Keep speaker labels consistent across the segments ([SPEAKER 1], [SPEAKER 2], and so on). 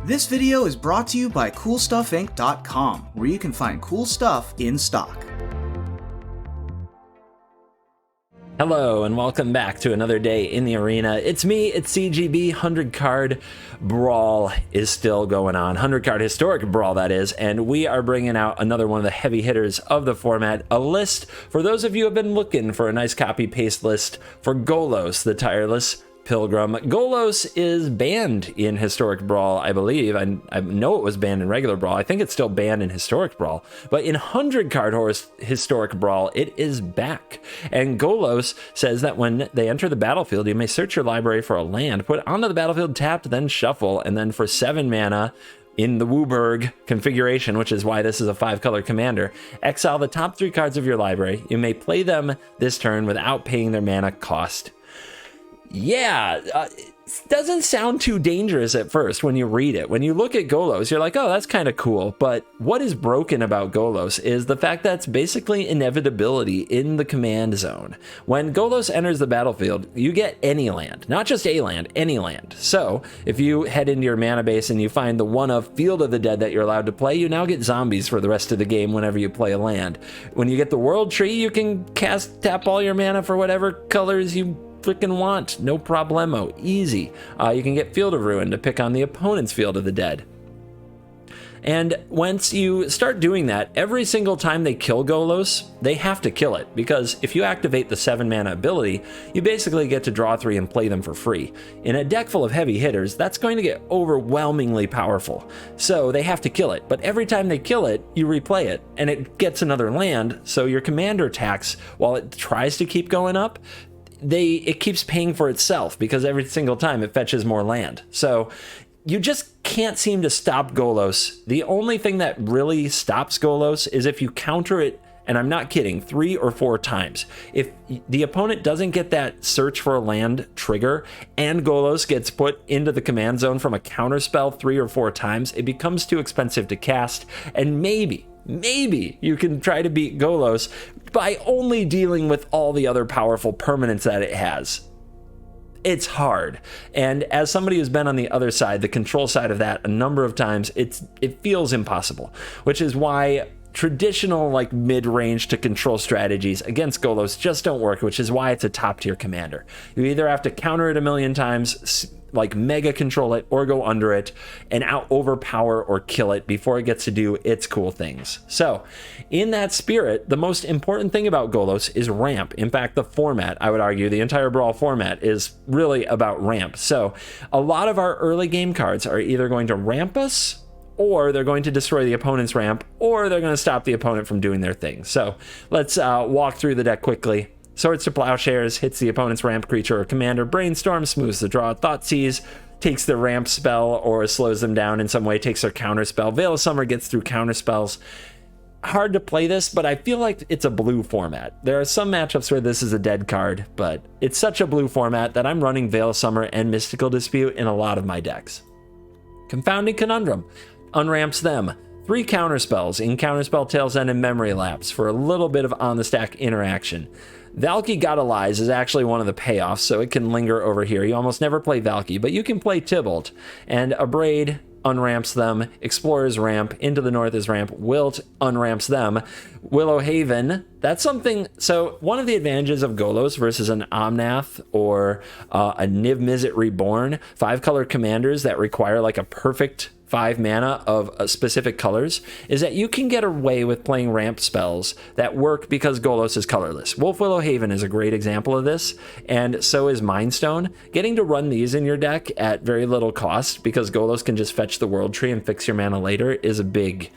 [SPEAKER 1] This video is brought to you by CoolStuffInc.com, where you can find cool stuff in stock.
[SPEAKER 2] Hello and welcome back to another day in the arena. It's me, it's CGB. 100 card Brawl is still going on. 100 card historic Brawl, that is, and we are bringing out another one of the heavy hitters of the format, a list for those of you who have been looking for a nice copy paste list for Golos, the tireless Pilgrim. Golos is banned in Historic Brawl, I believe. I know it was banned in regular Brawl. I think it's still banned in Historic Brawl. But in 100 card Historic Brawl, it is back. And Golos says that when they enter the battlefield, you may search your library for a land, put it onto the battlefield tapped, then shuffle, and then for 7 mana, in the Wooburg configuration, which is why this is a 5-color commander, exile the top 3 cards of your library. You may play them this turn without paying their mana cost. Yeah, it doesn't sound too dangerous at first when you read it. When you look at Golos, you're like, oh, that's kind of cool. But what is broken about Golos is the fact that it's basically inevitability in the command zone. When Golos enters the battlefield, you get any land, not just a land, any land. So if you head into your mana base and you find the one of Field of the Dead that you're allowed to play, you now get zombies for the rest of the game whenever you play a land. When you get the World Tree, you can tap all your mana for whatever colors you freaking want, no problemo, easy. You can get Field of Ruin to pick on the opponent's Field of the Dead. And once you start doing that, every single time they kill Golos, they have to kill it, because if you activate the 7 mana ability, you basically get to draw 3 and play them for free. In a deck full of heavy hitters, that's going to get overwhelmingly powerful. So they have to kill it, but every time they kill it, you replay it, and it gets another land, so your commander tax, while it tries to keep going up, it keeps paying for itself because every single time it fetches more land. So you just can't seem to stop Golos. The only thing that really stops Golos is if you counter it, and I'm not kidding, 3 or 4 times. If the opponent doesn't get that search for a land trigger and Golos gets put into the command zone from a counter spell 3 or 4 times, it becomes too expensive to cast, and maybe you can try to beat Golos by only dealing with all the other powerful permanents that it has. It's hard. And as somebody who's been on the other side, the control side of that a number of times, it feels impossible, which is why traditional like mid-range to control strategies against Golos just don't work, which is why it's a top tier commander. You either have to counter it a million times, like mega control it, or go under it and overpower or kill it before it gets to do its cool things. So in that spirit, the most important thing about Golos is ramp. In fact, the format, I would argue, the entire Brawl format is really about ramp. So a lot of our early game cards are either going to ramp us, or they're going to destroy the opponent's ramp, or they're going to stop the opponent from doing their thing. So let's walk through the deck quickly. Swords to Plowshares hits the opponent's ramp creature or commander. Brainstorm smooths the draw. Thoughtseize takes their ramp spell or slows them down in some way, takes their counter spell. Veil of Summer gets through counter spells. Hard to play this, but I feel like it's a blue format. There are some matchups where this is a dead card, but it's such a blue format that I'm running Veil of Summer and Mystical Dispute in a lot of my decks. Confounding Conundrum unramps them. 3 counterspells in Counterspell, Tail's End, and Memory Lapse for a little bit of on-the-stack interaction. Valky Godalize is actually one of the payoffs, so it can linger over here. You almost never play Valky, but you can play Tybalt. And Abrade unramps them. Explorer's Ramp, Into the North is ramp. Wilt unramps them. Willow Haven, that's something. So one of the advantages of Golos versus an Omnath or a Niv Mizzet Reborn, 5-color commanders that require like a perfect 5 mana of specific colors, is that you can get away with playing ramp spells that work because Golos is colorless. Wolf Willow Haven is a great example of this, and so is Mind Stone. Getting to run these in your deck at very little cost, because Golos can just fetch the World Tree and fix your mana later, is a big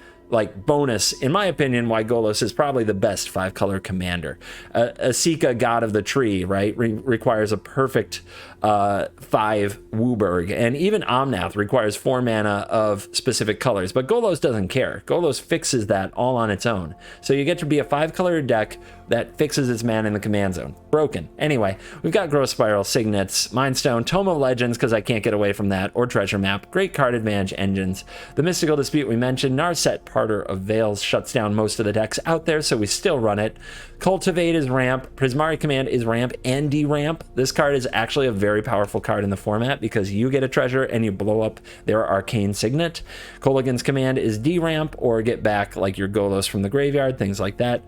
[SPEAKER 2] bonus, in my opinion, why Golos is probably the best 5-color commander. Asika, God of the Tree, right, requires a perfect 5 Wooburg, and even Omnath requires 4 mana of specific colors, but Golos doesn't care. Golos fixes that all on its own. So you get to be a 5-color deck that fixes its mana in the command zone. Broken. Anyway, we've got Growth Spiral, Signets, Mind Stone, Tome of Legends, because I can't get away from that, or Treasure Map. Great card advantage engines. The Mystical Dispute we mentioned, Narset Harder of Veils shuts down most of the decks out there, so we still run it. Cultivate is ramp. Prismari Command is ramp and deramp. This card is actually a very powerful card in the format because you get a treasure and you blow up their arcane signet. Kolaghan's Command is deramp or get back like your Golos from the graveyard, things like that.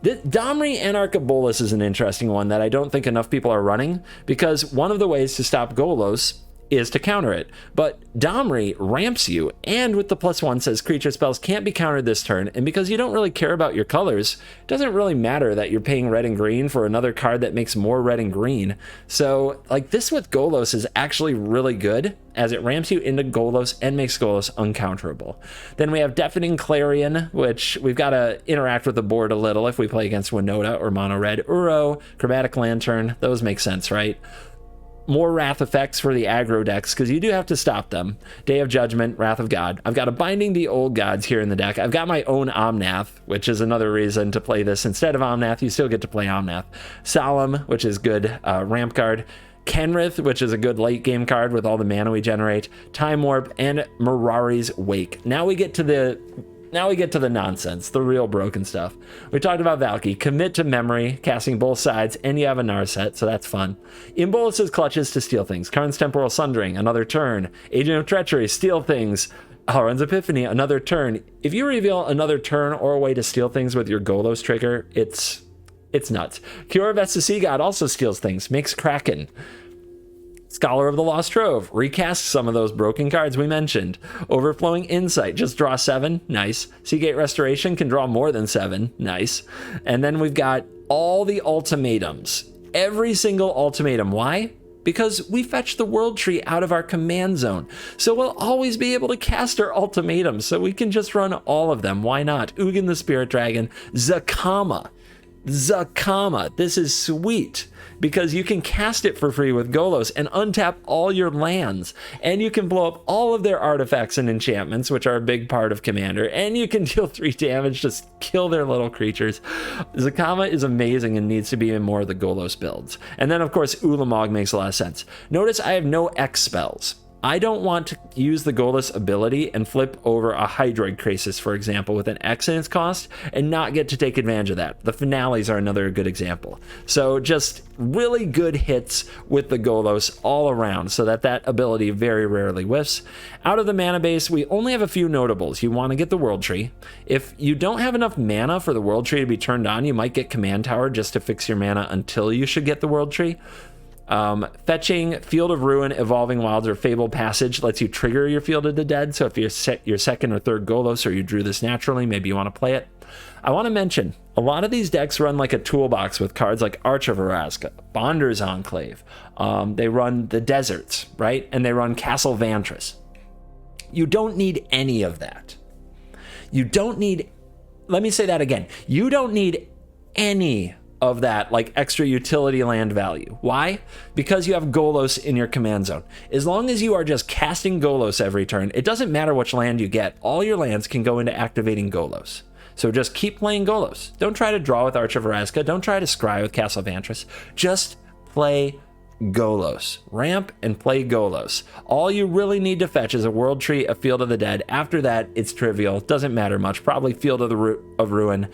[SPEAKER 2] Domri Anarch of Bolas is an interesting one that I don't think enough people are running, because one of the ways to stop Golos is to counter it. But Domri ramps you, and with the +1 says creature spells can't be countered this turn, and because you don't really care about your colors, it doesn't really matter that you're paying red and green for another card that makes more red and green. So like this with Golos is actually really good, as it ramps you into Golos and makes Golos uncounterable. Then we have Deafening Clarion, which we've got to interact with the board a little if we play against Winoda or Mono Red. Uro, Chromatic Lantern, those make sense, right? More Wrath effects for the aggro decks, because you do have to stop them. Day of Judgment, Wrath of God. I've got a Binding the Old Gods here in the deck. I've got my own Omnath, which is another reason to play this. Instead of Omnath, you still get to play Omnath. Solemn, which is good ramp card. Kenrith, which is a good late game card with all the mana we generate. Time Warp, and Mirari's Wake. Now we get to the nonsense, the real broken stuff. We talked about Valky. Commit to Memory, casting both sides, and you have a Narset, so that's fun. In Bolas' Clutches to steal things. Karn's Temporal Sundering, another turn. Agent of Treachery, steal things. Halron's Epiphany, another turn. If you reveal another turn or a way to steal things with your Golos trigger, it's nuts. Cure of Estus Sea God also steals things, makes Kraken. Scholar of the Lost Trove, recast some of those broken cards we mentioned. Overflowing Insight, just draw 7, nice. Seagate Restoration can draw more than 7, nice. And then we've got all the ultimatums. Every single ultimatum, why? Because we fetch the World Tree out of our command zone. So we'll always be able to cast our ultimatums, so we can just run all of them, why not? Ugin the Spirit Dragon, Zakama, this is sweet, because you can cast it for free with Golos and untap all your lands, and you can blow up all of their artifacts and enchantments, which are a big part of Commander, and you can deal 3 damage, just kill their little creatures. Zakama is amazing and needs to be in more of the Golos builds. And then of course Ulamog makes a lot of sense. Notice I have no X spells. I don't want to use the Golos ability and flip over a Hydroid Krasis, for example, with an X in its cost and not get to take advantage of that. The Finales are another good example. So just really good hits with the Golos all around, so that ability very rarely whiffs. Out of the mana base, we only have a few notables. You want to get the World Tree. If you don't have enough mana for the World Tree to be turned on, you might get Command Tower just to fix your mana until you should get the World Tree. Fetching Field of Ruin, Evolving Wilds, or Fabled Passage lets you trigger your Field of the Dead. So if you're your second or third Golos, or you drew this naturally, maybe you want to play it. I want to mention, a lot of these decks run like a toolbox with cards like Arch of Araska, Bonder's Enclave. They run the Deserts, right? And they run Castle Vantress. You don't need any of that. Let me say that again. You don't need any of that like extra utility land value. Why? Because you have Golos in your command zone. As long as you are just casting Golos every turn, it doesn't matter which land you get. All your lands can go into activating Golos. So just keep playing Golos. Don't try to draw with Arch of Araska. Don't try to scry with Castle Vantress. Just play Golos. Ramp and play Golos. All you really need to fetch is a World Tree, a Field of the Dead. After that, it's trivial. Doesn't matter much. Probably Field of Ruin.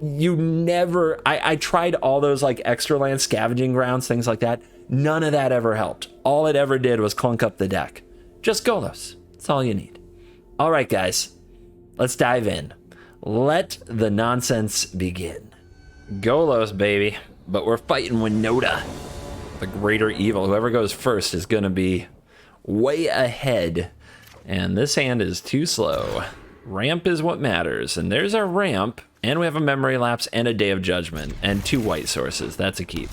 [SPEAKER 2] I tried all those like extra land, scavenging grounds, things like that. None of that ever helped. All it ever did was clunk up the deck. Just Golos. That's all you need. All right, guys, let's dive in. Let the nonsense begin. Golos, baby. But we're fighting Winoda, the greater evil. Whoever goes first is going to be way ahead. And this hand is too slow. Ramp is what matters. And there's our ramp. And we have a Memory Lapse and a Day of Judgment and 2 white sources. That's a keep.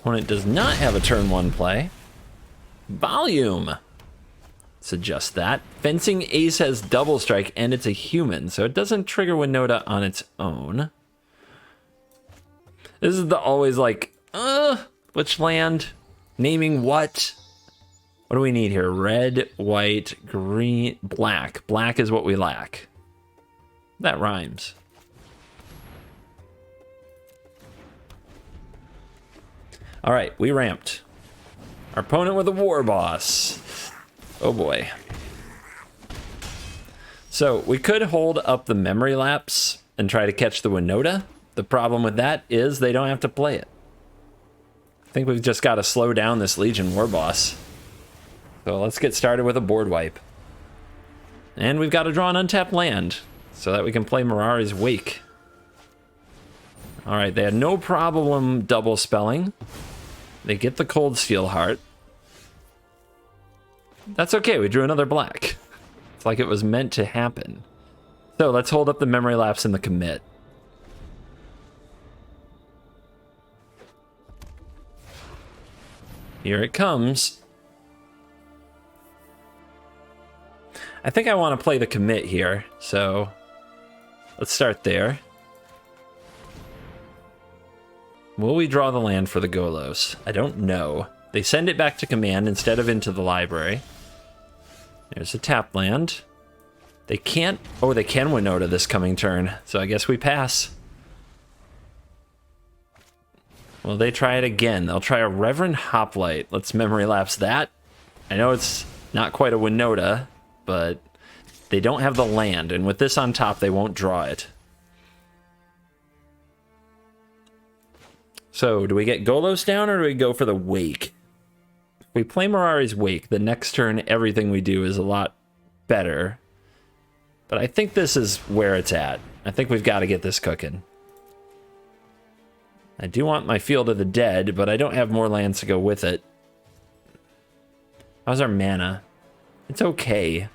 [SPEAKER 2] Opponent does not have a turn 1 play. Volume. Let's adjust that. Fencing Ace has Double Strike and it's a human, so it doesn't trigger Winoda on its own. This is the always like, which land? Naming what? What do we need here? Red, white, green, black. Black is what we lack. That rhymes. All right, we ramped. Our opponent with a War Boss. Oh boy. So we could hold up the memory lapse and try to catch the Winoda. The problem with that is they don't have to play it. I think we've just got to slow down this Legion War Boss. So let's get started with a board wipe. And we've got to draw an untapped land so that we can play Mirari's Wake. All right, they had no problem double spelling. They get the Cold Steel Heart. That's okay, we drew another black. It's like it was meant to happen. So let's hold up the memory lapse and the commit. Here it comes. I think I want to play the commit here, so let's start there. Will we draw the land for the Golos? I don't know. They send it back to command instead of into the library. There's a tap land. They can't... Oh, they can Winoda this coming turn, so I guess we pass. Well, they try it again. They'll try a Reverend Hoplite. Let's memory lapse that. I know it's not quite a Winoda, but they don't have the land, and with this on top, they won't draw it. So, do we get Golos down, or do we go for the Wake? If we play Mirari's Wake, the next turn, everything we do is a lot better. But I think this is where it's at. I think we've got to get this cooking. I do want my Field of the Dead, but I don't have more lands to go with it. How's our mana? It's okay.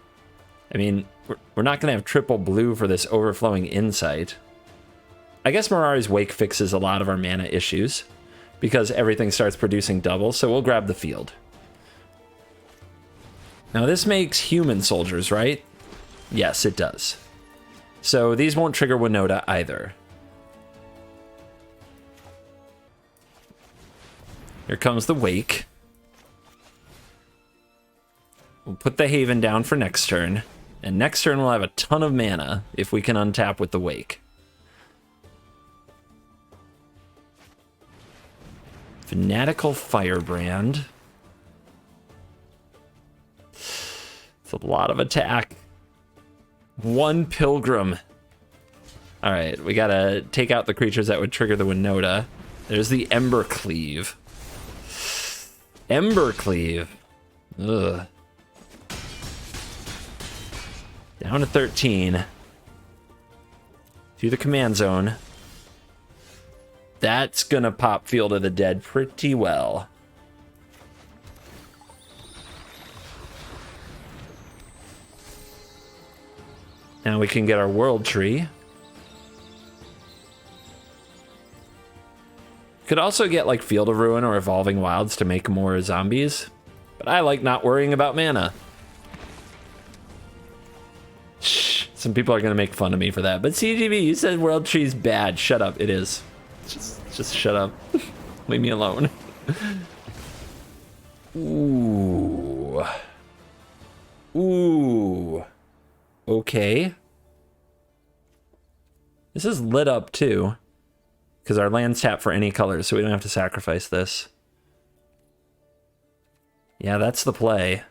[SPEAKER 2] I mean, we're not going to have triple blue for this Overflowing Insight. I guess Mirari's Wake fixes a lot of our mana issues because everything starts producing double, so we'll grab the field. Now this makes human soldiers, right? Yes, it does. So these won't trigger Winoda either. Here comes the Wake. We'll put the Haven down for next turn. And next turn we'll have a ton of mana if we can untap with the Wake. Fanatical Firebrand. It's a lot of attack. One Pilgrim. Alright, we gotta take out the creatures that would trigger the Winoda. There's the Ember Cleave. Ember Cleave. Ugh. Down to 13. Through the command zone. That's gonna pop Field of the Dead pretty well. Now we can get our World Tree. Could also get like Field of Ruin or Evolving Wilds to make more zombies, but I like not worrying about mana. Shh, some people are gonna make fun of me for that, but CGB, you said World Tree's bad. Shut up, it is. Just shut up. Leave me alone. Ooh. Ooh. Okay. This is lit up too, because our land's tap for any colors, so we don't have to sacrifice this. Yeah, that's the play.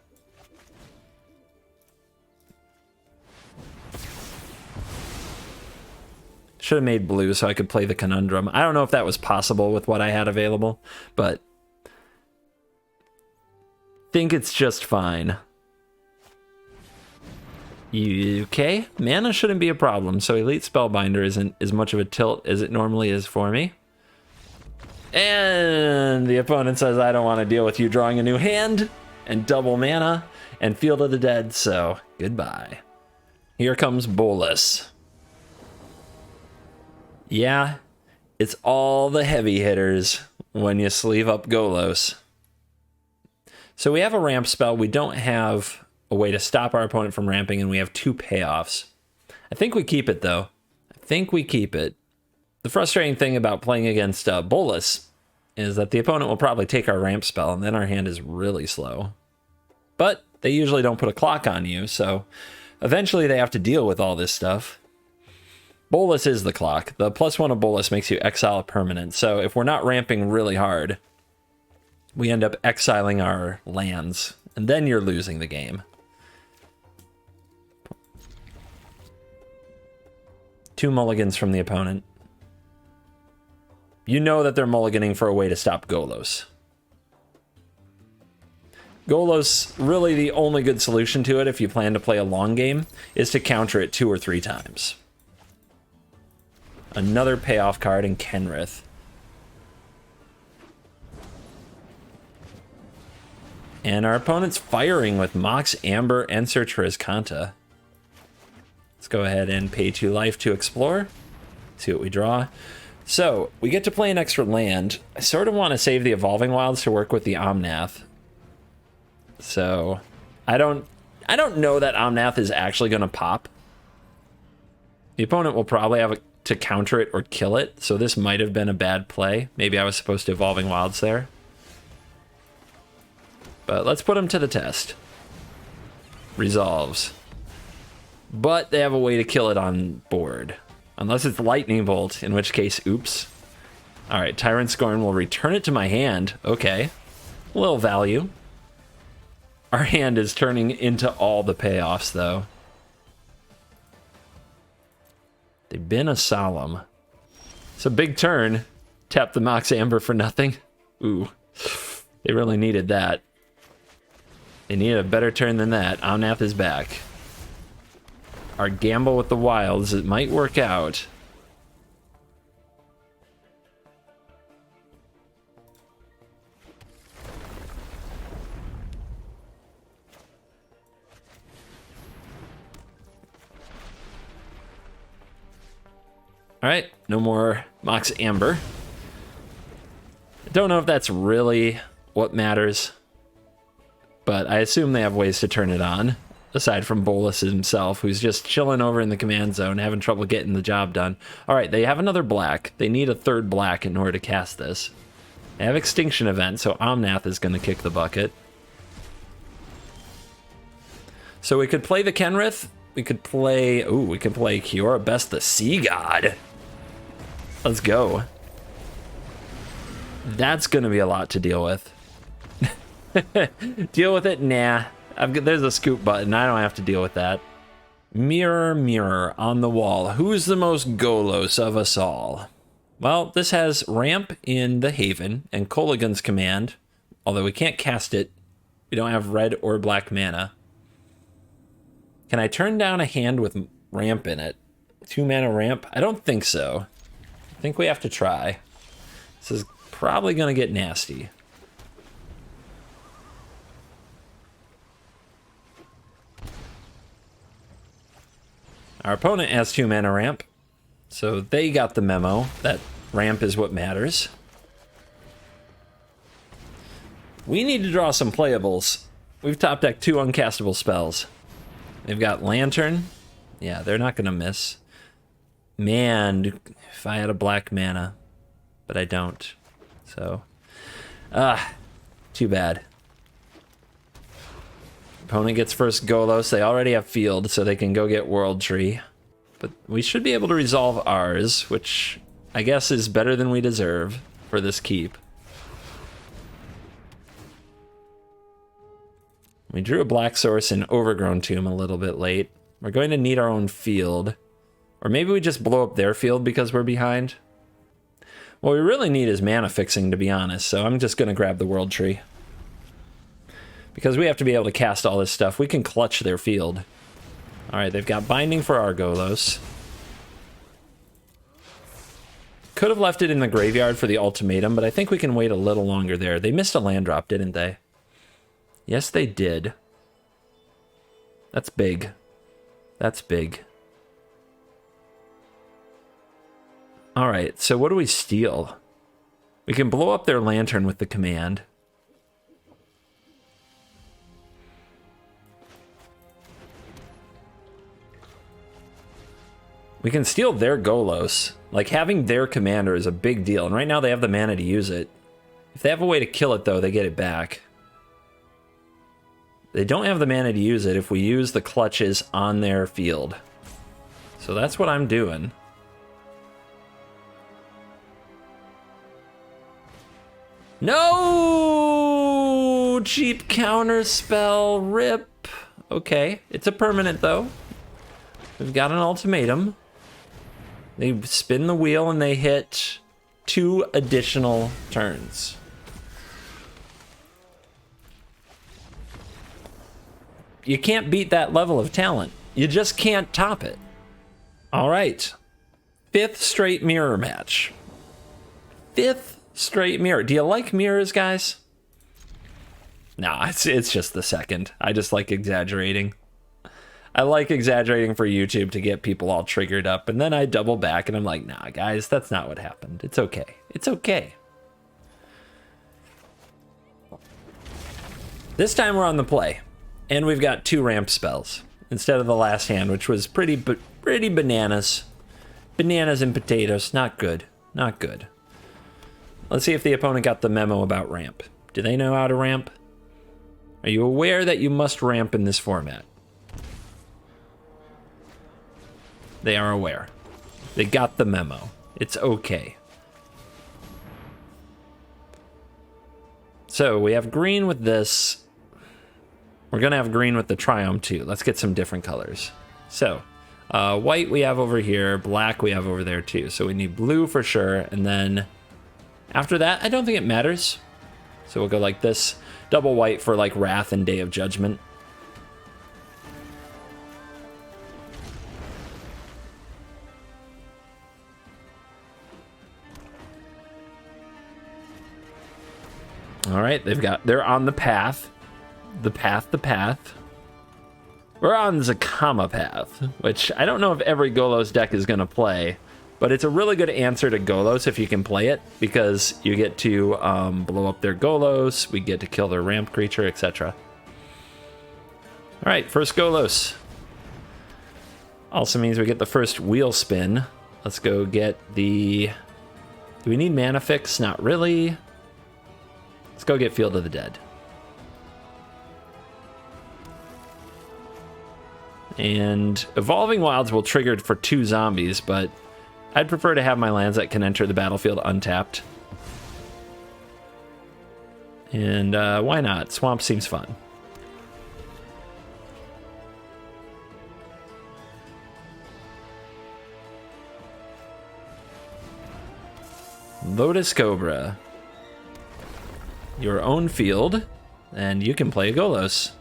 [SPEAKER 2] Should have made blue so I could play the Conundrum. I don't know if that was possible with what I had available, but think it's just fine. Okay, mana shouldn't be a problem, so Elite Spellbinder isn't as much of a tilt as it normally is for me. And the opponent says, I don't want to deal with you drawing a new hand, and double mana, and Field of the Dead, so goodbye. Here comes Bolas. Yeah, it's all the heavy hitters when you sleeve up Golos. So we have a ramp spell, we don't have a way to stop our opponent from ramping, and we have 2 payoffs. I think we keep it, though. I think we keep it. The frustrating thing about playing against Bolas is that the opponent will probably take our ramp spell, and then our hand is really slow. But they usually don't put a clock on you, so eventually they have to deal with all this stuff. Bolas is the clock. The +1 of Bolas makes you exile a permanent, so if we're not ramping really hard, we end up exiling our lands, and then you're losing the game. 2 mulligans from the opponent. You know that they're mulliganing for a way to stop Golos. Golos, really the only good solution to it if you plan to play a long game, is to counter it 2 or 3 times. Another payoff card in Kenrith. And our opponent's firing with Mox, Amber, and Search for Azcanta. Let's go ahead and pay 2 life to explore. See what we draw. So, we get to play an extra land. I sort of want to save the Evolving Wilds to work with the Omnath. So, I don't know that Omnath is actually going to pop. The opponent will probably have to counter it or kill it, so this might have been a bad play. Maybe I was supposed to Evolving Wilds there. But let's put them to the test. Resolves. But they have a way to kill it on board. Unless it's Lightning Bolt, in which case, oops. Alright, Tyrant Scorn will return it to my hand. Okay. A little value. Our hand is turning into all the payoffs, though. They've been a Solemn. It's a big turn. Tap the Mox Amber for nothing. Ooh. They really needed that. They needed a better turn than that. Omnath is back. Our gamble with the wilds, it might work out. Alright, no more Mox Amber. I don't know if that's really what matters, but I assume they have ways to turn it on. Aside from Bolas himself, who's just chilling over in the command zone, having trouble getting the job done. Alright, they have another black. They need a 3rd black in order to cast this. They have Extinction Event, so Omnath is going to kick the bucket. So we could play the Kenrith. We could play... Ooh, we could play Kiora Best the Sea God. Let's go. That's going to be a lot to deal with. Deal with it? Nah. There's a scoop button. I don't have to deal with that. Mirror, mirror on the wall. Who's the most Golos of us all? Well, this has ramp in the Haven and Kolaghan's command. Although we can't cast it. We don't have red or black mana. Can I turn down a hand with ramp in it? 2 mana ramp? I don't think so. I think we have to try. This is probably going to get nasty. Our opponent has 2 mana ramp, so they got the memo that ramp is what matters. We need to draw some playables. We've top decked 2 uncastable spells. They've got Lantern. Yeah, they're not going to miss. Man, if I had a black mana, but I don't. So, too bad. Opponent gets first Golos. They already have field, so they can go get World Tree. But we should be able to resolve ours, which I guess is better than we deserve for this keep. We drew a black source in Overgrown Tomb a little bit late. We're going to need our own field. Or maybe we just blow up their field because we're behind. What we really need is mana fixing, to be honest, so I'm just going to grab the World Tree. Because we have to be able to cast all this stuff. We can clutch their field. Alright, they've got Binding for our Golos. Could have left it in the graveyard for the ultimatum, but I think we can wait a little longer there. They missed a land drop, didn't they? Yes, they did. That's big. That's big. Alright, so what do we steal? We can blow up their Lantern with the command. We can steal their Golos. Like, having their commander is a big deal, and right now they have the mana to use it. If they have a way to kill it, though, they get it back. They don't have the mana to use it if we use the clutches on their field. So that's what I'm doing. No! Cheap counter spell, rip. Okay, it's a permanent, though. We've got an ultimatum. They spin the wheel and they hit 2 additional turns. You can't beat that level of talent. You just can't top it. All right. 5th straight mirror match. 5th straight mirror. Do you like mirrors, guys? Nah, it's just the second. I just like exaggerating. I like exaggerating for YouTube to get people all triggered up, and then I double back and I'm like, nah, guys, that's not what happened. It's okay. It's okay. This time we're on the play, and we've got 2 ramp spells instead of the last hand, which was pretty bananas. Bananas and potatoes. Not good. Not good. Let's see if the opponent got the memo about ramp. Do they know how to ramp? Are you aware that you must ramp in this format? They are aware. They got the memo. It's okay. So we have green with this. We're going to have green with the Triumph too. Let's get some different colors. So white we have over here. Black we have over there too. So we need blue for sure. And then after that, I don't think it matters. So we'll go like this. Double white for like Wrath and Day of Judgment. All right, they're on the path. The path. We're on Zakama path, which I don't know if every Golos deck is going to play, but it's a really good answer to Golos if you can play it, because you get to blow up their Golos, we get to kill their ramp creature, etc. All right, first Golos. Also means we get the first wheel spin. Let's go get the... Do we need mana fix? Not really. Let's go get Field of the Dead. And Evolving Wilds will trigger for 2 zombies, but I'd prefer to have my lands that can enter the battlefield untapped. And why not? Swamp seems fun. Lotus Cobra. Your own field, and you can play a Golos.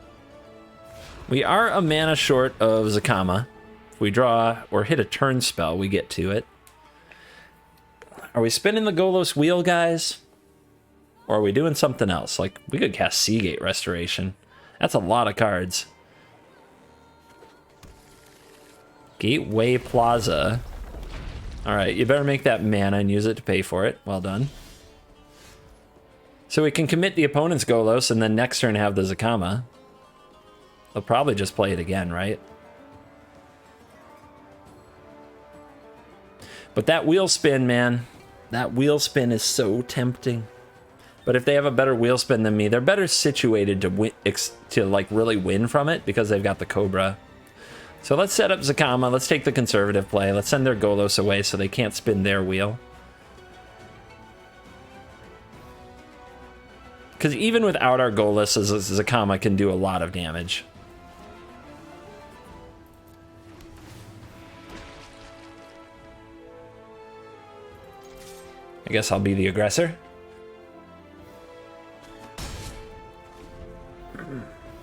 [SPEAKER 2] We are a mana short of Zakama. If we draw or hit a turn spell, we get to it. Are we spinning the Golos wheel, guys? Or are we doing something else? Like, we could cast Seagate Restoration. That's a lot of cards. Gateway Plaza. Alright, you better make that mana and use it to pay for it. Well done. So we can commit the opponent's Golos and then next turn have the Zakama. They'll probably just play it again, right? But that wheel spin, man. That wheel spin is so tempting. But if they have a better wheel spin than me, they're better situated to win, to like really win from it because they've got the Cobra. So let's set up Zakama. Let's take the conservative play. Let's send their Golos away so they can't spin their wheel. Because even without our Golos, Zakama can do a lot of damage. I guess I'll be the aggressor.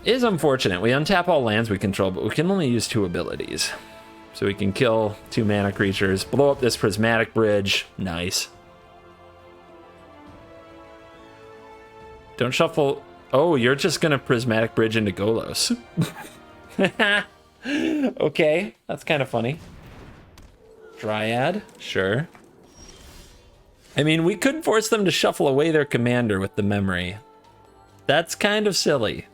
[SPEAKER 2] It is unfortunate. We untap all lands we control, but we can only use 2 abilities. So we can kill 2 mana creatures, blow up this Prismatic Bridge. Nice. Don't shuffle. Oh, you're just going to Prismatic Bridge into Golos. Okay, that's kind of funny. Dryad, sure. I mean, we could force them to shuffle away their commander with the memory. That's kind of silly.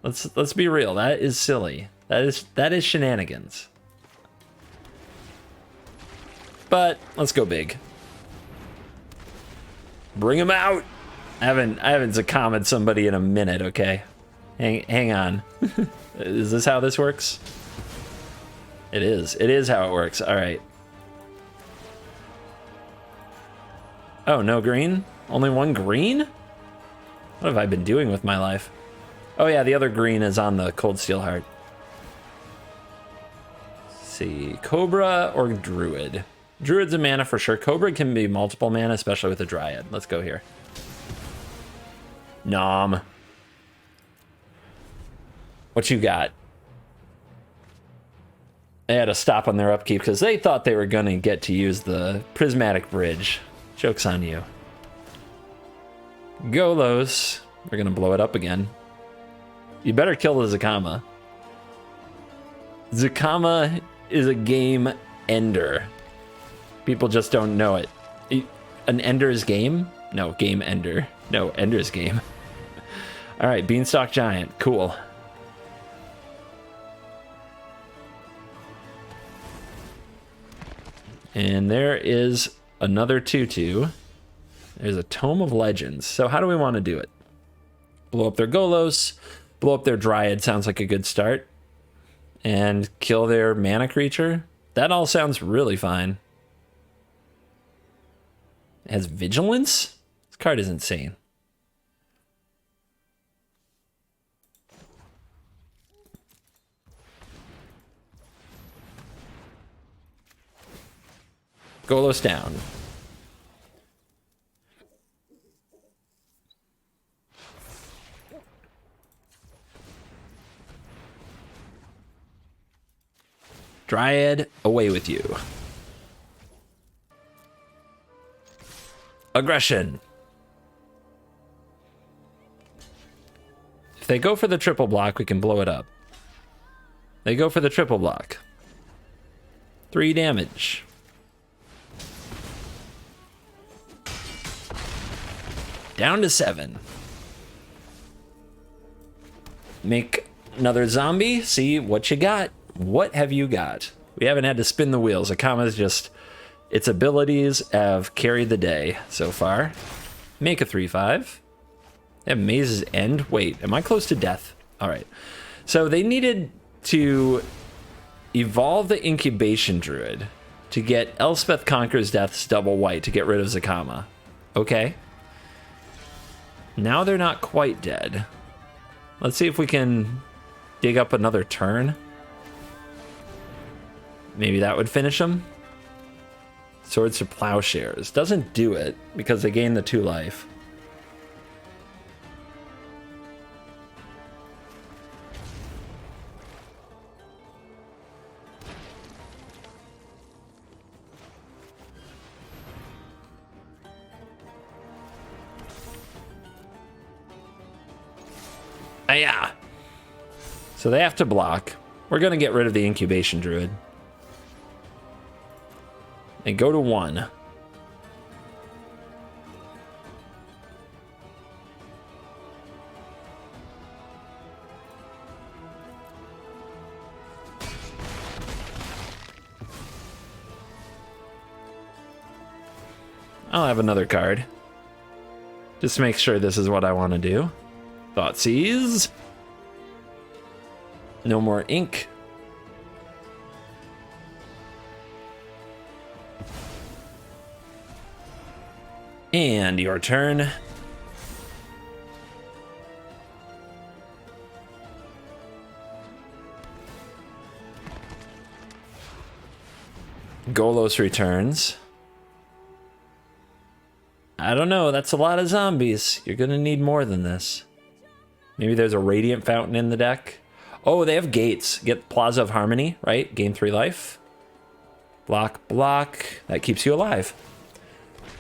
[SPEAKER 2] Let's be real. That is silly. That is shenanigans. But let's go big. Bring him out. I haven't Zakama'd somebody in a minute, okay? Hang on. Is this how this works? It is. It is how it works. All right. Oh, no green? Only 1 green? What have I been doing with my life? Oh yeah, the other green is on the Cold Steel Heart. Let's see, Cobra or Druid? Druid's a mana for sure. Cobra can be multiple mana, especially with a Dryad. Let's go here. Nom. What you got? They had to stop on their upkeep because they thought they were going to get to use the Prismatic Bridge. Joke's on you. Golos. We're going to blow it up again. You better kill the Zakama. Zakama is a game ender. People just don't know it. An Ender's Game? No, Game Ender. No, Ender's Game. All right, Beanstalk Giant. Cool. And there is another 2/2. There's a Tome of Legends. So how do we want to do it? Blow up their Golos, blow up their Dryad sounds like a good start, and kill their mana creature. That all sounds really fine. It has Vigilance? This card is insane. Golos down. Dryad, away with you. Aggression. If they go for the triple block, we can blow it up. They go for the triple block. 3 damage. Down to 7. Make another zombie. See what you got. What have you got? We haven't had to spin the wheels. Akama's just... its abilities have carried the day so far. Make a 3/5. They have Maze's End. Wait, am I close to death? All right. So they needed to evolve the Incubation Druid to get Elspeth Conquers Death's double white to get rid of Zakama. Okay. Now they're not quite dead. Let's see if we can dig up another turn. Maybe that would finish them. Swords to Plowshares. Doesn't do it because they gain the 2 life. Yeah. So they have to block. We're going to get rid of the Incubation Druid. And go to 1. I'll have another card. Just to make sure this is what I want to do. Thoughtseize. No more ink. And your turn. Golos returns. I don't know, that's a lot of zombies. You're gonna need more than this. Maybe there's a Radiant Fountain in the deck. Oh, they have gates. Get Plaza of Harmony, right? Gain 3 life. Block, block. That keeps you alive.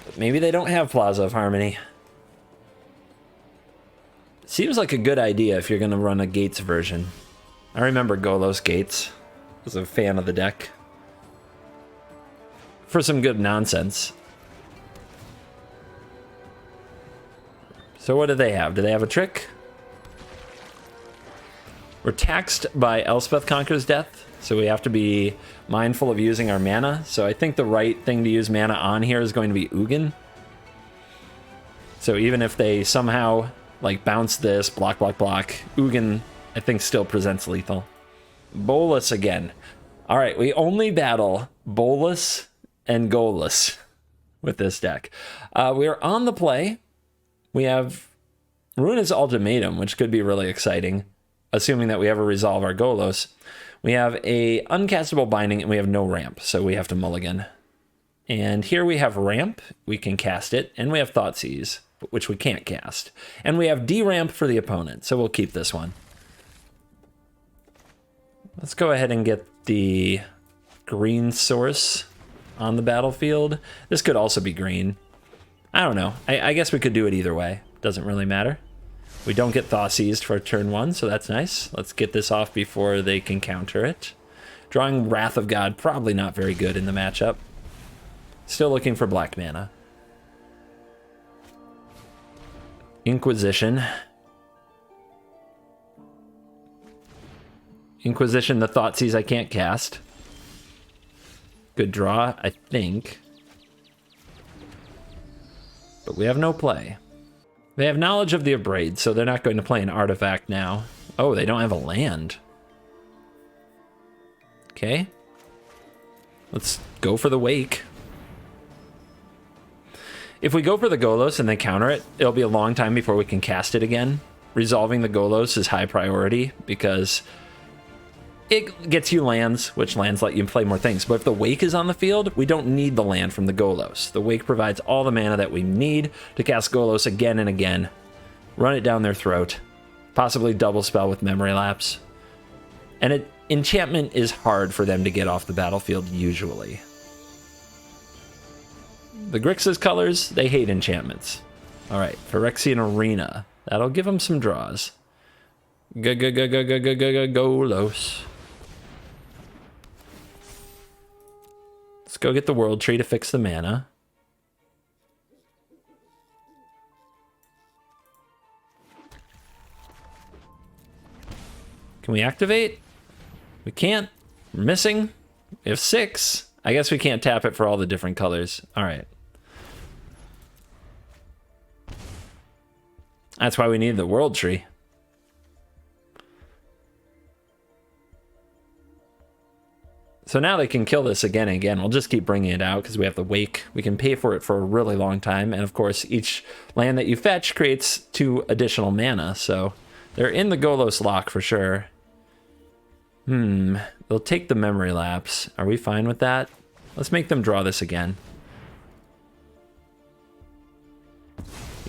[SPEAKER 2] But maybe they don't have Plaza of Harmony. Seems like a good idea if you're going to run a Gates version. I remember Golos Gates. I was a fan of the deck. For some good nonsense. So what do they have? Do they have a trick? We're taxed by Elspeth Conquers Death, so we have to be mindful of using our mana. So I think the right thing to use mana on here is going to be Ugin. So even if they somehow like bounce this, block, block, block, Ugin I think still presents lethal. Bolas again. All right, we only battle Bolas and Golos with this deck. We're on the play. We have Ruina's Ultimatum, which could be really exciting, assuming that we ever resolve our Golos. We have a uncastable Binding, and we have no ramp, so we have to mulligan. And here we have ramp, we can cast it, and we have Thoughtseize, which we can't cast. And we have D-ramp for the opponent, so we'll keep this one. Let's go ahead and get the green source on the battlefield. This could also be green. I don't know. I guess we could do it either way. Doesn't really matter. We don't get Thoughtseized for turn 1, so that's nice. Let's get this off before they can counter it. Drawing Wrath of God, probably not very good in the matchup. Still looking for black mana. Inquisition. Inquisition, the Thoughtseize I can't cast. Good draw, I think. But we have no play. They have knowledge of the Abrade, so they're not going to play an artifact now. Oh, they don't have a land. Okay. Let's go for the Wake. If we go for the Golos and they counter it, it'll be a long time before we can cast it again. Resolving the Golos is high priority because it gets you lands, which lands let you play more things. But if the Wake is on the field, we don't need the land from the Golos. The Wake provides all the mana that we need to cast Golos again and again. Run it down their throat. Possibly double spell with Memory Lapse. And enchantment is hard for them to get off the battlefield usually. The Grixis colors, they hate enchantments. Alright, Phyrexian Arena. That'll give them some draws. Golos. Let's go get the World Tree to fix the mana. Can we activate? We can't. We're missing. We have 6. I guess we can't tap it for all the different colors. All right. That's why we need the World Tree. So now they can kill this again and again. We'll just keep bringing it out because we have the Wake. We can pay for it for a really long time. And of course, each land that you fetch creates 2 additional mana. So they're in the Golos lock for sure. They'll take the Memory Lapse. Are we fine with that? Let's make them draw this again.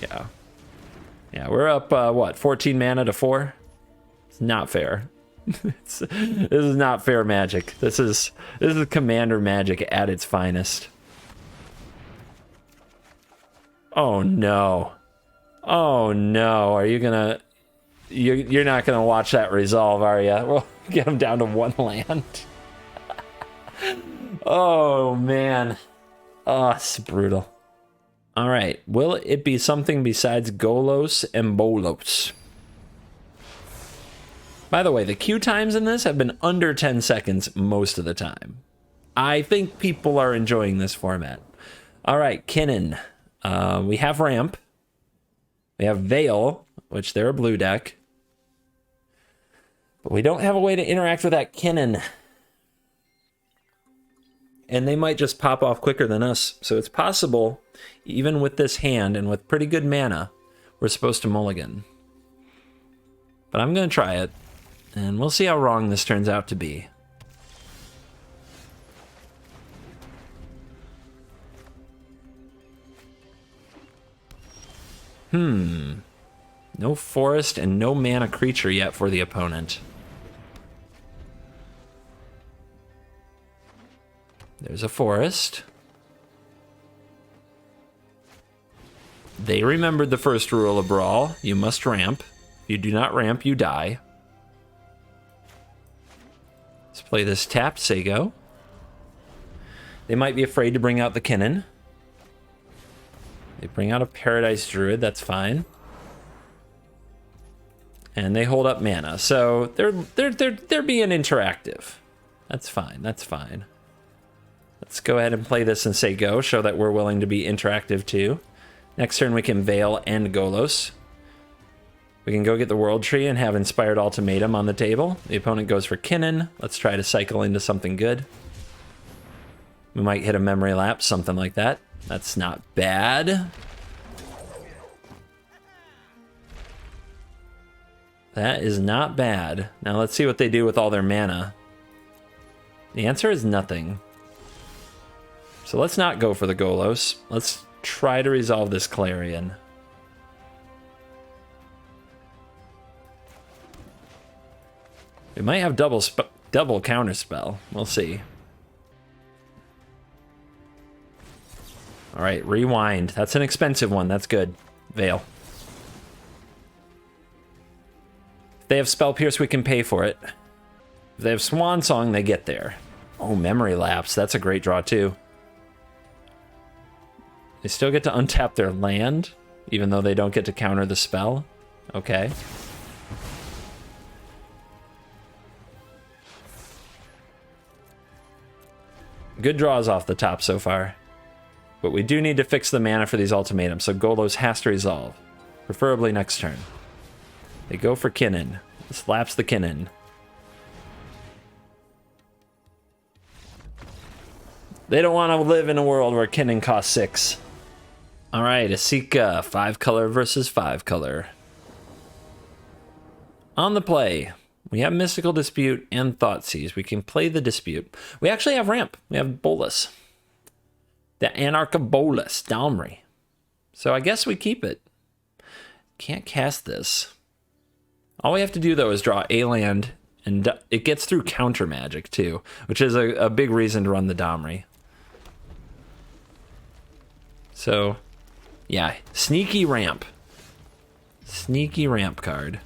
[SPEAKER 2] Yeah. Yeah, we're up, what, 14 mana to 4? It's not fair. This is not fair Magic. This is Commander Magic at its finest. Oh no. Oh no. Are you gonna... You're not gonna watch that resolve, are you? We'll get them down to 1 land. Oh man. Oh, it's brutal. All right. Will it be something besides Golos and Bolas? By the way, the queue times in this have been under 10 seconds most of the time. I think people are enjoying this format. All right, Kinnan. We have Ramp. We have Veil, which they're a blue deck. But we don't have a way to interact with that Kinnan. And they might just pop off quicker than us. So it's possible, even with this hand and with pretty good mana, we're supposed to mulligan. But I'm going to try it. And we'll see how wrong this turns out to be. No forest and no mana creature yet for the opponent. There's a forest. They remembered the first rule of Brawl. You must ramp. If you do not ramp, you die. Let's play this tapped Sago. They might be afraid to bring out the Kinnan. They bring out a Paradise Druid, that's fine. And they hold up mana, so they're being interactive. That's fine, that's fine. Let's go ahead and play this and say go, show that we're willing to be interactive too. Next turn we can Veil and Golos. We can go get the World Tree and have Inspired Ultimatum on the table. The opponent goes for Kinnan. Let's try to cycle into something good. We might hit a Memory Lapse, something like that. That's not bad. That is not bad. Now let's see what they do with all their mana. The answer is nothing. So let's not go for the Golos. Let's try to resolve this Clarion. We might have double counterspell. We'll see. All right, rewind. That's an expensive one. That's good. Veil. If they have Spell Pierce, we can pay for it. If they have Swan Song, they get there. Oh, Memory Lapse. That's a great draw, too. They still get to untap their land, even though they don't get to counter the spell. Okay. Good draws off the top so far. But we do need to fix the mana for these ultimatums, so Golos has to resolve. Preferably next turn. They go for Kinnan. Slaps the Kinnan. They don't want to live in a world where Kinnan costs 6. Alright, Asika, 5 color versus 5 color. On the play, we have Mystical Dispute and Thoughtseize. We can play the Dispute. We actually have ramp. We have Bolas. The Anarch of Bolas, Dalmri. So I guess we keep it. Can't cast this. All we have to do, though, is draw a land, and it gets through counter magic, too, which is a big reason to run the Dalmri. So, yeah, sneaky ramp. Sneaky ramp card.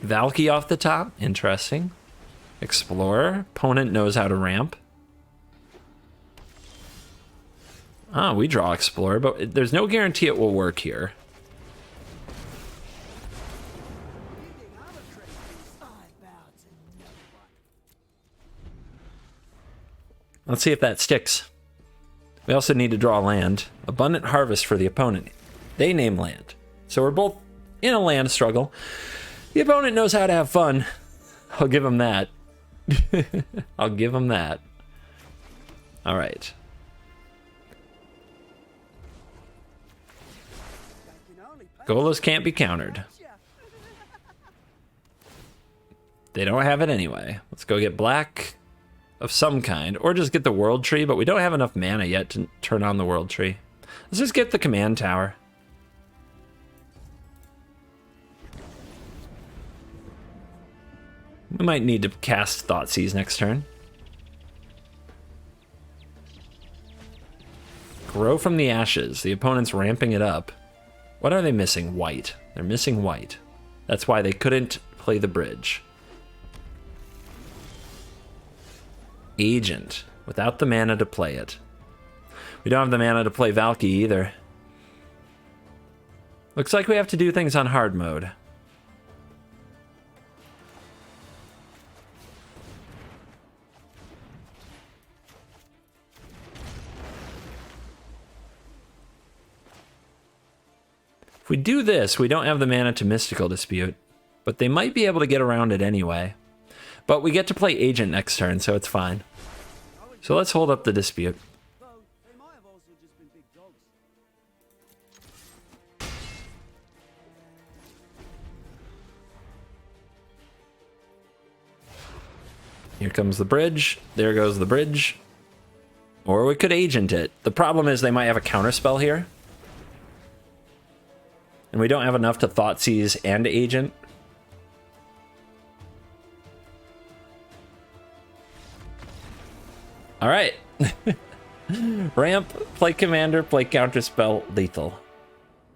[SPEAKER 2] Valky off the top, interesting. Explorer, opponent knows how to ramp. Ah, we draw Explorer, but there's no guarantee it will work here. Let's see if that sticks. We also need to draw land. Abundant Harvest for the opponent. They name land. So we're both in a land struggle. The opponent knows how to have fun. I'll give him that. I'll give him that. All right. Golos can't be countered. They don't have it anyway. Let's go get black of some kind, or just get the World Tree, but we don't have enough mana yet to turn on the World Tree. Let's just get the Command Tower. We might need to cast Thoughtseize next turn. Grow from the Ashes. The opponent's ramping it up. What are they missing? White. They're missing white. That's why they couldn't play the bridge. Agent. Without the mana to play it. We don't have the mana to play Valky either. Looks like we have to do things on hard mode. If we do this, we don't have the mana to Mystical Dispute, but they might be able to get around it anyway. But we get to play Agent next turn, so it's fine. So let's hold up the Dispute. Here comes the bridge. There goes the bridge. Or we could Agent it. The problem is they might have a counterspell here. And we don't have enough to Thoughtseize and Agent. All right. Ramp, play Commander, play Counterspell, lethal.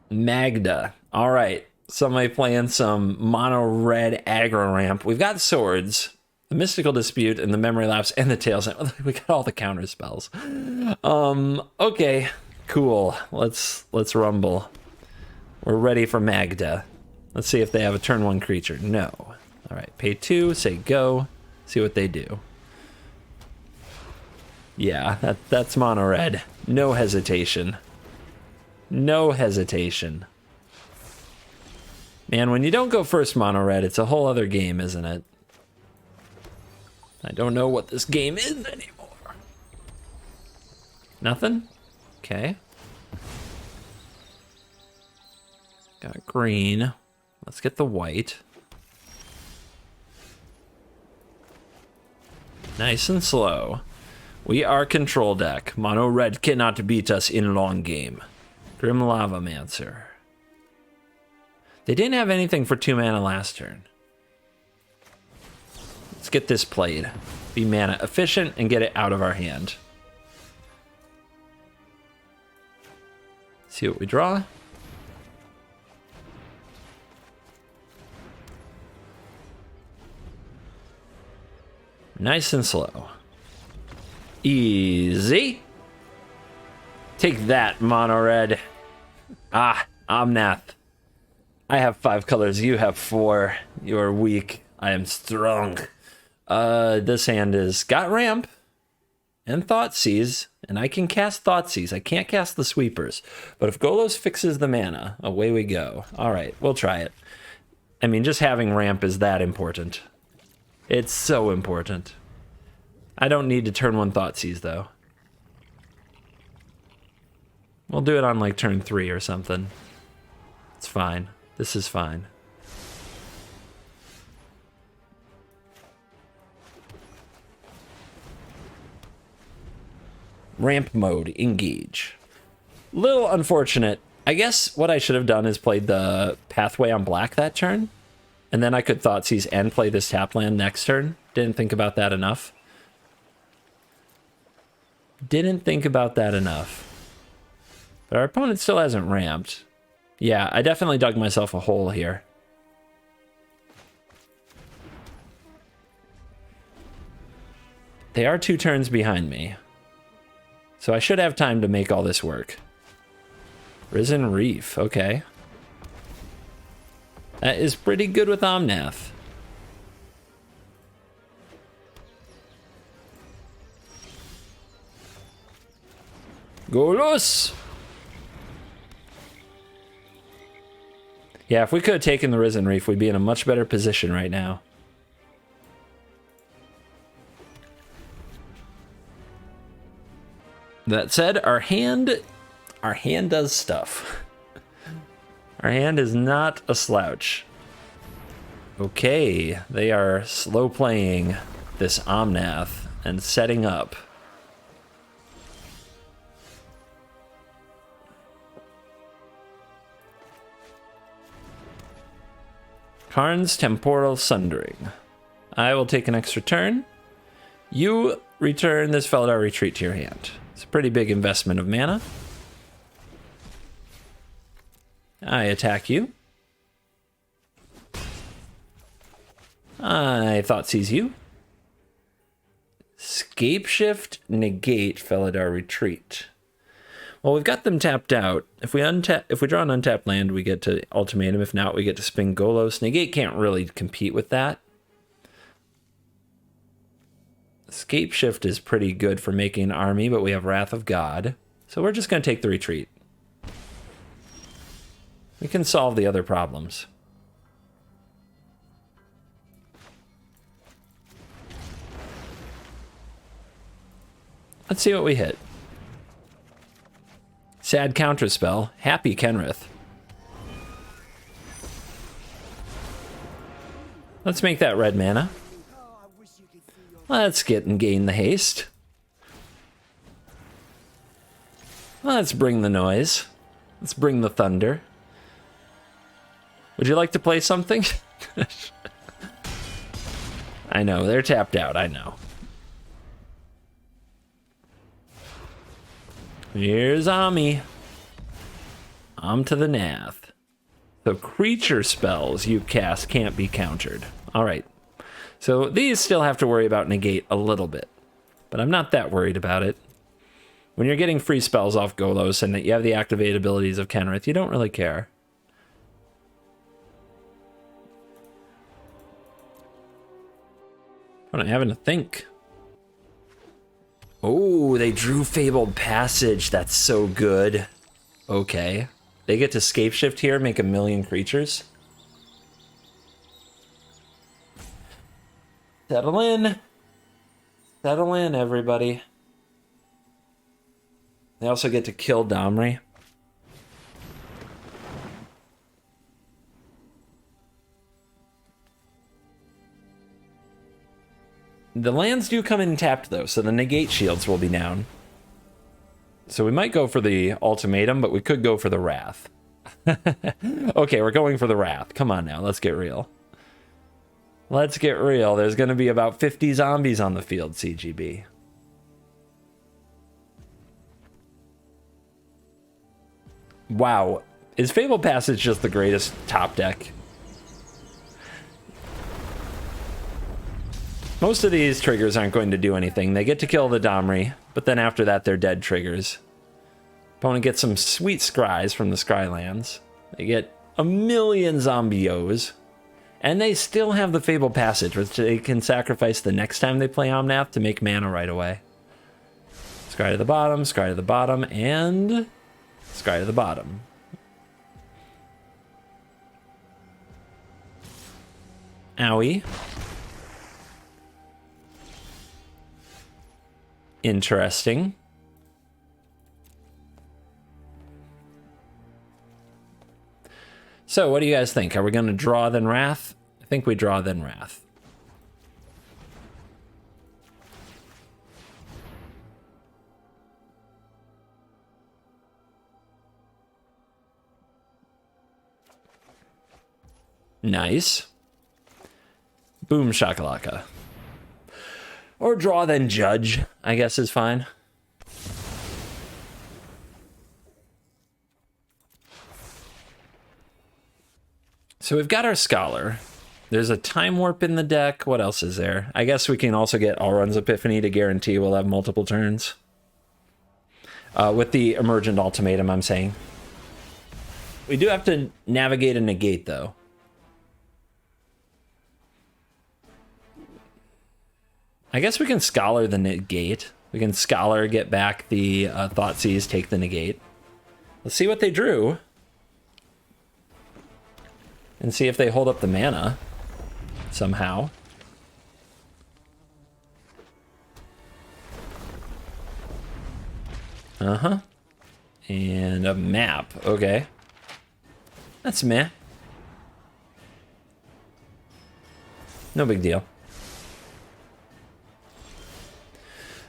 [SPEAKER 2] Magda. All right. Somebody playing some mono red aggro ramp. We've got swords, the Mystical Dispute, and the Memory Lapse, and the Tails. We got all the counterspells. Okay. Cool. Let's rumble. We're ready for Magda. Let's see if they have a turn 1 creature. No. All right, pay 2, say go, see what they do. Yeah, that's mono red. No hesitation. No hesitation. Man, when you don't go first mono red, it's a whole other game, isn't it? I don't know what this game is anymore. Nothing? Okay. Got green. Let's get the white. Nice and slow. We are control deck. Mono red cannot beat us in long game. Grim Lavamancer. They didn't have anything for 2 mana last turn. Let's get this played. Be mana efficient and get it out of our hand. See what we draw. Nice and slow. Easy. Take that, mono red. Ah, Omnath. I have 5 colors, you have 4. You are weak. I am strong. This hand is got ramp and Thoughtseize, and I can cast Thoughtseize. I can't cast the sweepers. But if Golos fixes the mana, away we go. All right, we'll try it. I mean, just having ramp is that important. It's so important. I don't need to turn 1 Thoughtseize, though. We'll do it on, like, turn 3 or something. It's fine. This is fine. Ramp mode, engage. Little unfortunate. I guess what I should have done is played the pathway on black that turn, and then I could Thoughtseize and play this tap land next turn. Didn't think about that enough. Didn't think about that enough. But our opponent still hasn't ramped. Yeah, I definitely dug myself a hole here. They are 2 turns behind me. So I should have time to make all this work. Risen Reef, okay. That is pretty good with Omnath. Golos! Yeah, if we could have taken the Risen Reef, we'd be in a much better position right now. That said, our hand does stuff. Our hand is not a slouch. Okay, they are slow playing this Omnath and setting up. Karn's Temporal Sundering. I will take an extra turn. You return this Felidar Retreat to your hand. It's a pretty big investment of mana. I attack you. I Thoughtseize you. Scapeshift, negate, Felidar Retreat. Well, we've got them tapped out. If we draw an untapped land, we get to Ultimatum. If not, we get to spin Golos. Negate can't really compete with that. Scapeshift is pretty good for making an army, but we have Wrath of God. So we're just going to take the retreat. We can solve the other problems. Let's see what we hit. Sad counterspell. Happy Kenrith. Let's make that red mana. Let's get and gain the haste. Let's bring the noise. Let's bring the thunder. Would you like to play something? I know, they're tapped out, I know. Here's Ami. To the Nath. So creature spells you cast can't be countered. Alright. So these still have to worry about negate a little bit. But I'm not that worried about it. When you're getting free spells off Golos and that you have the activate abilities of Kenrith, you don't really care. I'm not having to think. Oh, they drew Fabled Passage. That's so good. Okay. They get to Scapeshift here, make 1,000,000 creatures. Settle in. Settle in, everybody. They also get to kill Domri. The lands do come in tapped, though, so the negate shields will be down. So we might go for the ultimatum, but we could go for the wrath. Okay, we're going for the wrath. Come on now, let's get real. Let's get real. There's going to be about 50 zombies on the field, CGB. Wow. Is Fable Passage just the greatest top deck? Most of these triggers aren't going to do anything. They get to kill the Domri, but then after that, they're dead triggers. Opponent gets some sweet scries from the scry lands. They get a million zombios. And they still have the Fable Passage, which they can sacrifice the next time they play Omnath to make mana right away. Scry to the bottom, and scry to the bottom. Owie. Interesting. So, what do you guys think? Are we going to draw then Wrath? I think we draw then Wrath. Nice. Boom shakalaka. Or draw then Judge, I guess is fine. So we've got our Scholar. There's a Time Warp in the deck. What else is there? I guess we can also get Alrund's Epiphany to guarantee we'll have multiple turns. With the Emergent Ultimatum, I'm saying. We do have to navigate a negate, though. I guess we can Scholar the negate. We can Scholar, get back the Thoughtseize, take the negate. Let's see what they drew. And see if they hold up the mana somehow. Uh-huh. And a map. Okay. That's meh. No big deal.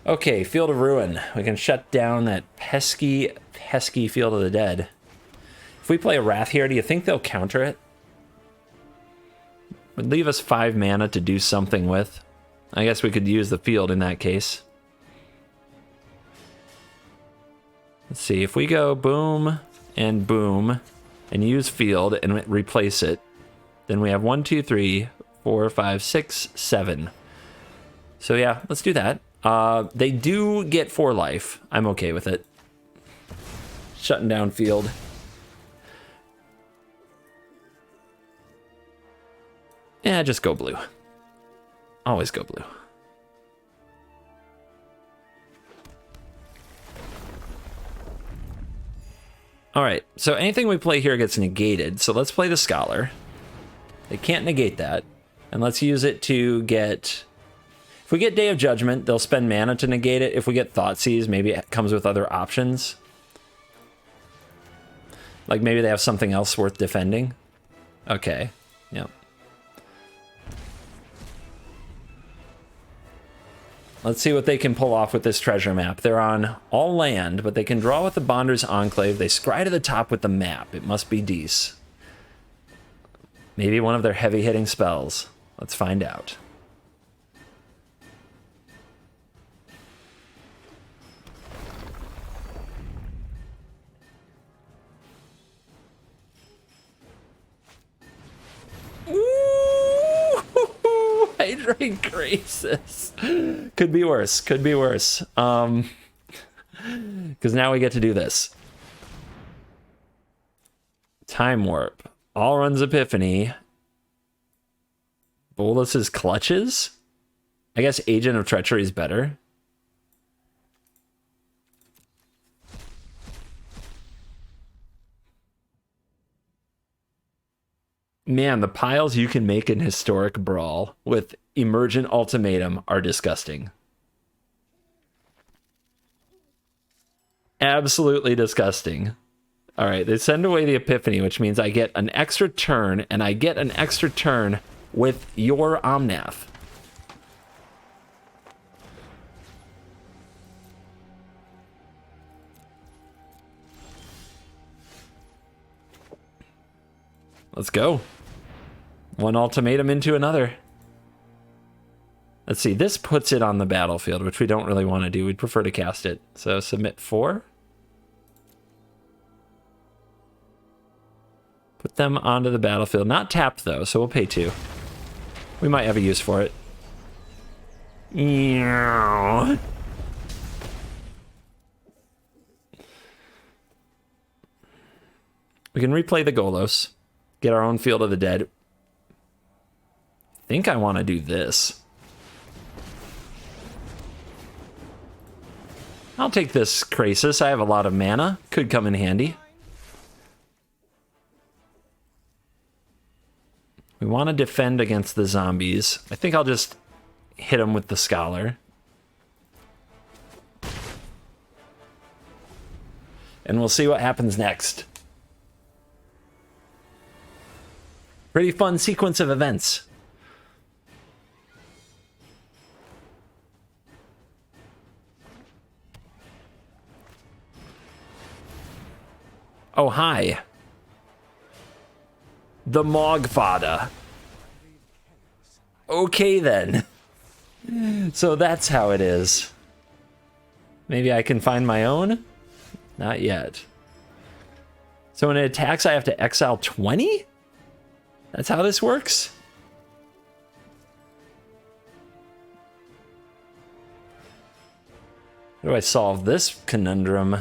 [SPEAKER 2] Okay, Field of Ruin. We can shut down that pesky, pesky Field of the Dead. If we play a Wrath here, do you think they'll counter it? Would leave us 5 mana to do something with. I guess we could use the field in that case. Let's see, if we go boom and use field and replace it, then we have 1, 2, 3, 4, 5, 6, 7. So yeah, let's do that. They do get 4 life. I'm okay with it. Shutting down field. Yeah, just go blue. Always go blue. All right, so anything we play here gets negated. So let's play the Scholar. They can't negate that. And let's use it to get... If we get Day of Judgment, they'll spend mana to negate it. If we get Thoughtseize, maybe it comes with other options. Like maybe they have something else worth defending. Okay, yep. Let's see what they can pull off with this treasure map. They're on all land, but they can draw with the Bonder's Enclave. They scry to the top with the map. It must be Dees. Maybe one of their heavy-hitting spells. Let's find out. Hydrate Graces. Could be worse. Could be worse. Because now we get to do this. Time Warp. Alrund's Epiphany. Bolas's Clutches? I guess Agent of Treachery is better. Man, the piles you can make in Historic Brawl with Emergent Ultimatum are disgusting. Absolutely disgusting. All right, they send away the Epiphany, which means I get an extra turn, and I get an extra turn with your Omnath. Let's go. One ultimatum into another. Let's see, this puts it on the battlefield, which we don't really want to do. We'd prefer to cast it. So submit 4. Put them onto the battlefield. Not tapped, though, so we'll pay 2. We might have a use for it. Yeah. We can replay the Golos. Get our own Field of the Dead. I think I want to do this. I'll take this Krasis. I have a lot of mana. Could come in handy. We want to defend against the zombies. I think I'll just hit them with the Scholar. And we'll see what happens next. Pretty fun sequence of events. Oh, hi. The Mogfada. Okay, then. So that's how it is. Maybe I can find my own? Not yet. So when it attacks, I have to exile 20? That's how this works? How do I solve this conundrum?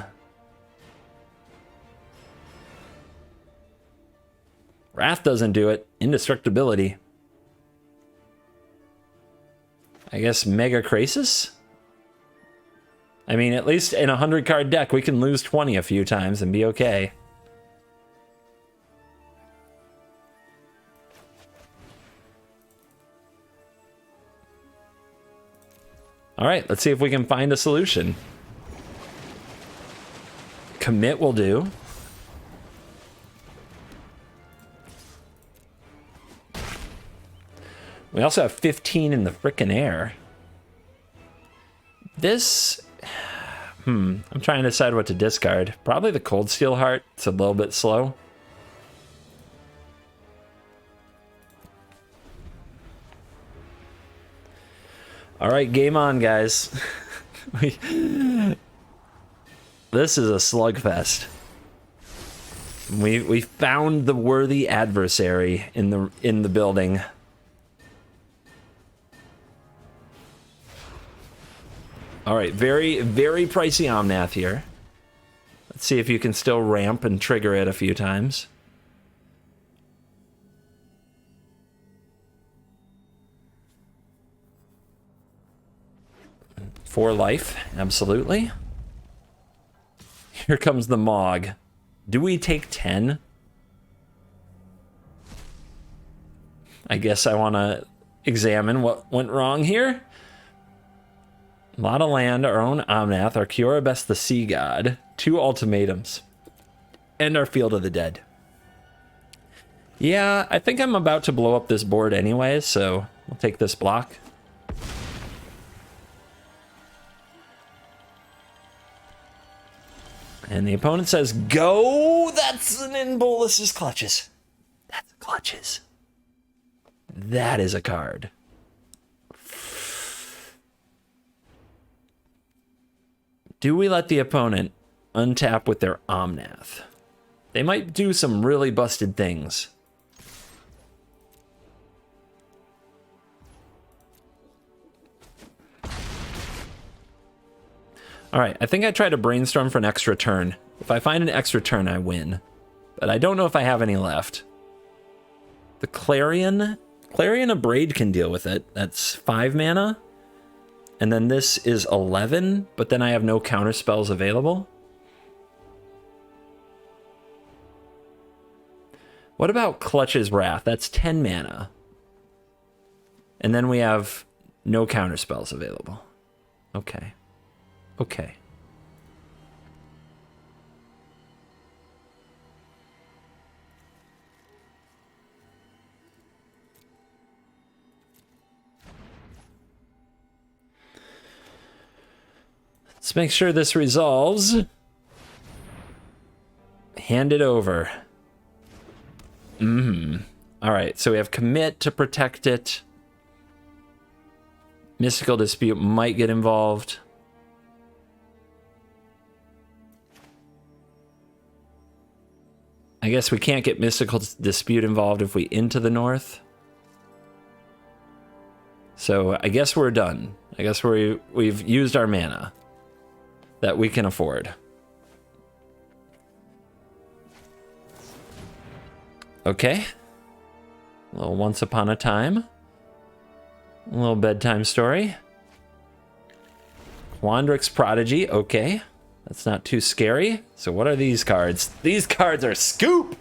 [SPEAKER 2] Wrath doesn't do it. Indestructibility. I guess Mega Krasis? I mean, at least in a 100-card deck, we can lose 20 a few times and be okay. All right, let's see if we can find a solution. Commit will do. We also have 15 in the frickin' air. This... I'm trying to decide what to discard. Probably the Cold Steel Heart. It's a little bit slow. All right, game on, guys. This is a slugfest. We found the worthy adversary in the building. All right, very, very pricey Omnath here. Let's see if you can still ramp and trigger it a few times. For life, absolutely. Here comes the Mog. Do we take 10? I guess I want to examine what went wrong here. A lot of land, our own Omnath, our Kiora the Sea God, 2 ultimatums, and our Field of the Dead. Yeah, I think I'm about to blow up this board anyway, so we'll take this block. And the opponent says, go! That's in Bolas's clutches. That's clutches. That is a card. Do we let the opponent untap with their Omnath? They might do some really busted things. All right, I think I try to brainstorm for an extra turn. If I find an extra turn, I win. But I don't know if I have any left. The Clarion of Braid can deal with it. That's 5 mana. And then this is 11, but then I have no counter spells available. What about Clutch's Wrath? That's 10 mana. And then we have no counter spells available. Okay. Okay. Let's make sure this resolves. Hand it over. All right, so we have commit to protect it. Mystical Dispute might get involved. I guess we can't get Mystical Dispute involved if we into the north. So I guess we're done. I guess we've used our mana that we can afford. Okay. A little Once Upon a Time. A little bedtime story. Quandrix Prodigy. Okay. That's not too scary. So what are these cards? These cards are scoop!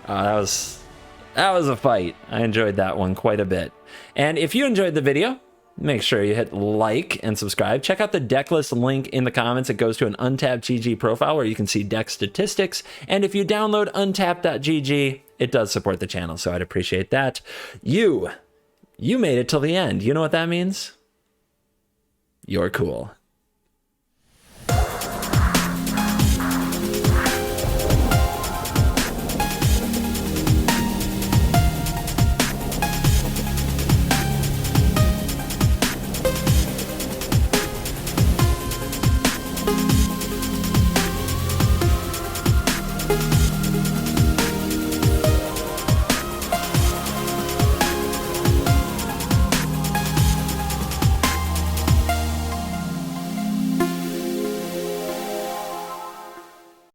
[SPEAKER 2] That was a fight. I enjoyed that one quite a bit. And if you enjoyed the video, make sure you hit like and subscribe. Check out the deck list link in the comments. It goes to an Untapped GG profile where you can see deck statistics. And if you download untapped.gg, it does support the channel, so I'd appreciate that. You made it till the end. You know what that means? You're cool.